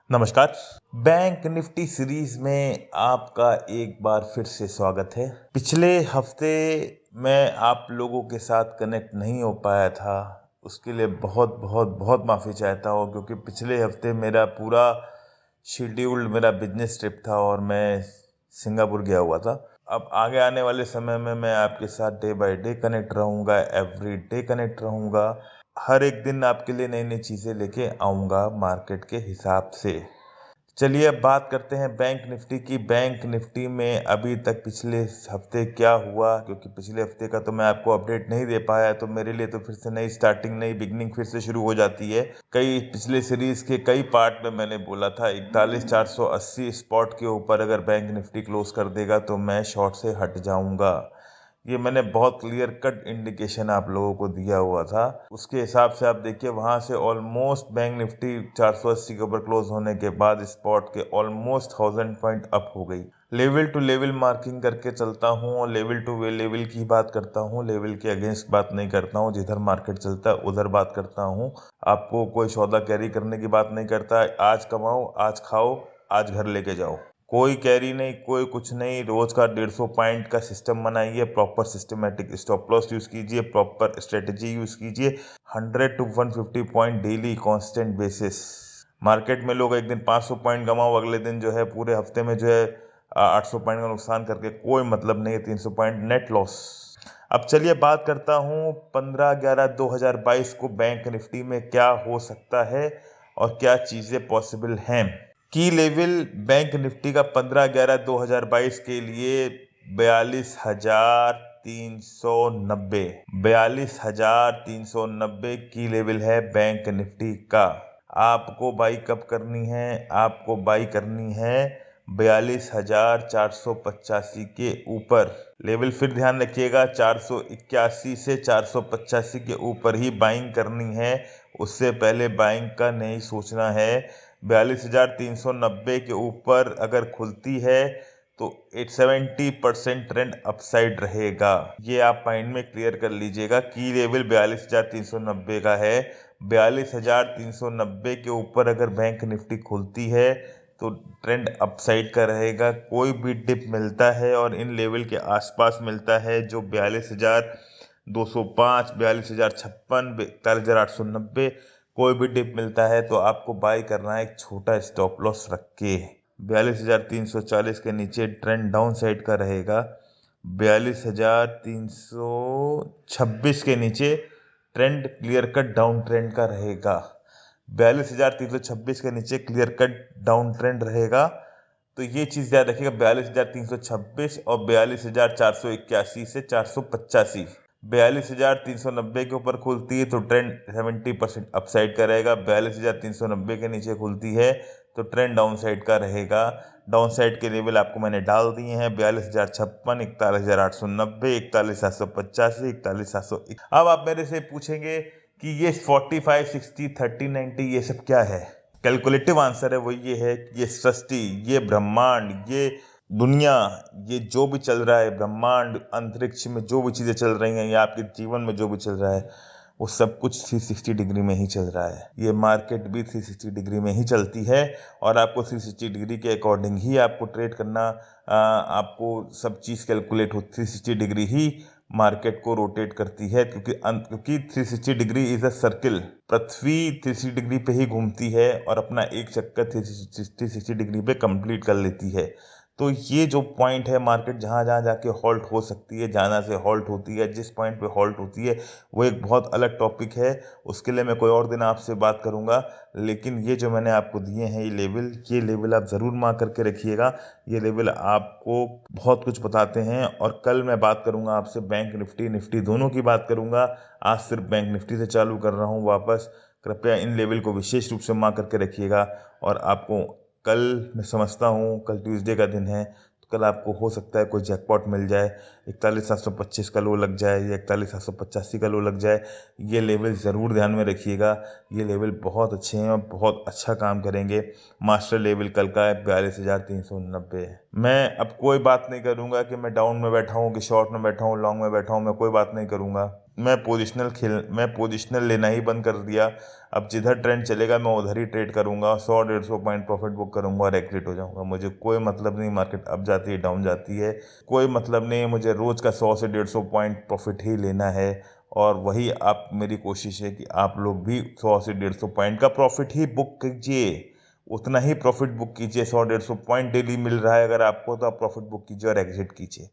नमस्कार। Bank Nifty series में आपका एक बार फिर से स्वागत है। पिछले हफ्ते मैं आप लोगों के साथ कनेक्ट नहीं हो पाया था, उसके लिए बहुत बहुत बहुत माफ़ी चाहता हूँ, क्योंकि पिछले हफ्ते मेरा पूरा शेड्यूल्ड मेरा बिजनेस ट्रिप था और मैं सिंगापुर गया हुआ था। अब आगे आने वाले समय में मैं आपके साथ डे बाय डे कनेक्ट रहूँगा, एवरी डे कनेक्ट रहूँगा। हर एक दिन आपके लिए नई नई चीज़ें लेके आऊँगा मार्केट के हिसाब से। चलिए अब बात करते हैं बैंक निफ्टी की। बैंक निफ्टी में अभी तक पिछले हफ्ते क्या हुआ, क्योंकि पिछले हफ्ते का तो मैं आपको अपडेट नहीं दे पाया, तो मेरे लिए तो फिर से नई स्टार्टिंग, नई बिगनिंग फिर से शुरू हो जाती है। कई पिछले सीरीज के कई पार्ट में मैंने बोला था 41,480 स्पॉट के ऊपर अगर बैंक निफ्टी क्लोज कर देगा तो मैं शॉर्ट से हट जाऊंगा। ये मैंने बहुत क्लियर कट इंडिकेशन आप लोगों को दिया हुआ था। उसके हिसाब से आप देखिए, वहां से ऑलमोस्ट बैंक निफ्टी 480 के ऊपर क्लोज होने के बाद स्पॉट के ऑलमोस्ट 1000 पॉइंट अप हो गई। लेवल टू लेवल मार्किंग करके चलता हूँ और लेवल टू लेवल की बात करता हूँ, लेवल के अगेंस्ट बात नहीं करता हूँ। जिधर मार्केट चलता है उधर बात करता हूँ। आपको कोई सौदा कैरी करने की बात नहीं करता। आज कमाओ, आज खाओ, आज घर लेके जाओ। कोई कैरी नहीं, कोई कुछ नहीं। रोज का 150 पॉइंट का सिस्टम बनाइए, proper systematic stop loss use कीजिए, प्रॉपर स्ट्रेटेजी यूज कीजिए। 100 to 150 point daily constant basis. Market में लोग एक दिन 500 पॉइंट कमाओ, अगले दिन जो है पूरे हफ्ते में जो है 800 पॉइंट का नुकसान करके कोई मतलब नहीं है। 300 पॉइंट नेट लॉस। अब चलिए बात करता हूँ 15/11/2022 को बैंक निफ्टी में क्या हो सकता है और क्या चीजें पॉसिबल हैं। की लेवल बैंक निफ्टी का 15/11/2022 के लिए 42,390। 42,390 की लेवल है बैंक निफ्टी का। आपको बाई कब करनी है? आपको बाई करनी है 42,485 के ऊपर। लेवल फिर ध्यान रखिएगा, 481 से 485 के ऊपर ही बाइंग करनी है। उससे पहले बाइंग का नहीं सोचना है। 42,390 के ऊपर अगर खुलती है तो 70% ट्रेंड अपसाइड रहेगा। ये आप माइंड में क्लियर कर लीजिएगा। की लेवल 42,390 का है। 42,390 के ऊपर अगर बैंक निफ्टी खुलती है तो ट्रेंड अपसाइड का रहेगा। कोई भी डिप मिलता है और इन लेवल के आसपास मिलता है, जो 42,205, 42,056, 42,890, कोई भी डिप मिलता है तो आपको बाय करना है एक छोटा स्टॉप लॉस रख के। 42,340 के नीचे ट्रेंड डाउन साइड का रहेगा। 42,326 के नीचे trend clear cut down trend का रहेगा। 42,326 के नीचे क्लियर कट डाउन ट्रेंड रहेगा। तो ये चीज याद रखिएगा, 42,326 और 42,481 से 485। 42,390 के ऊपर खुलती है तो ट्रेंड 70% अपसाइड का रहेगा। 42,390 के नीचे खुलती है तो ट्रेंड डाउन साइड का रहेगा। डाउन साइड के लेवल आपको मैंने डाल दिए हैं, 42,056, 41,890, 41,785, 41,700। अब आप मेरे से पूछेंगे कि ये 45, 60, 30, 90 ये सब क्या है? कैलकुलेटिव आंसर है वो ये है कि ये सृष्टि, ये ब्रह्मांड, ये दुनिया, ये जो भी चल रहा है, ब्रह्मांड अंतरिक्ष में जो भी चीजें चल रही हैं या आपके जीवन में जो भी चल रहा है, वो सब कुछ 360 डिग्री में ही चल रहा है। ये मार्केट भी 360 डिग्री में ही चलती है और आपको 360 डिग्री के अकॉर्डिंग ही आपको ट्रेड करना, आपको सब चीज कैलकुलेट हो 360 डिग्री ही मार्केट को रोटेट करती है, क्योंकि 360 degree is a circle. Prithvi 360 degree पे ही घूमती है और अपना एक चक्कर 360 डिग्री पे कंप्लीट कर लेती है। तो ये जो पॉइंट है, मार्केट जहाँ जहाँ जाके हॉल्ट हो सकती है, जहाँ से हॉल्ट होती है, जिस पॉइंट पे हॉल्ट होती है, वो एक बहुत अलग टॉपिक है। उसके लिए मैं कोई और दिन आपसे बात करूंगा। लेकिन ये जो मैंने आपको दिए हैं ये लेवल आप ज़रूर मार्क करके रखिएगा। ये लेवल आपको बहुत कुछ बताते हैं। और कल मैं बात करूंगा आपसे बैंक निफ्टी निफ्टी दोनों की बात करूंगा। आज सिर्फ बैंक निफ्टी से चालू कर रहा हूँ वापस। कृपया इन लेवल को विशेष रूप से मार्क करके रखिएगा। और आपको कल, मैं समझता हूँ कल ट्यूसडे का दिन है, तो कल आपको हो सकता है कोई जैकपॉट मिल जाए। 41,725 का लो लग जाए या 41,785 का लो लग जाए। ये लेवल ज़रूर ध्यान में रखिएगा। ये लेवल बहुत अच्छे हैं और बहुत अच्छा काम करेंगे। मास्टर लेवल कल का है 42,390 है। मैं अब कोई बात नहीं करूंगा कि मैं डाउन में बैठा हूँ, कि शॉर्ट में बैठा हूँ, लॉन्ग में बैठा हूँ। मैं कोई बात नहीं करूंगा। मैं पोजिशनल लेना ही बंद कर दिया। अब जिधर ट्रेंड चलेगा मैं उधर ही ट्रेड करूंगा, 100-150 पॉइंट प्रॉफिट बुक करूंगा और एग्जिट हो जाऊंगा। मुझे कोई मतलब नहीं मार्केट अप जाती है डाउन जाती है, कोई मतलब नहीं है। मुझे रोज का 100 से 150 पॉइंट प्रॉफिट ही लेना है। और वही आप मेरी कोशिश है कि आप लोग भी 100 से 150 पॉइंट का प्रॉफिट ही बुक कीजिए, उतना ही प्रॉफिट बुक कीजिए। 100-150 पॉइंट डेली मिल रहा है अगर आपको, तो आप प्रॉफिट बुक कीजिए और एग्जिट कीजिए।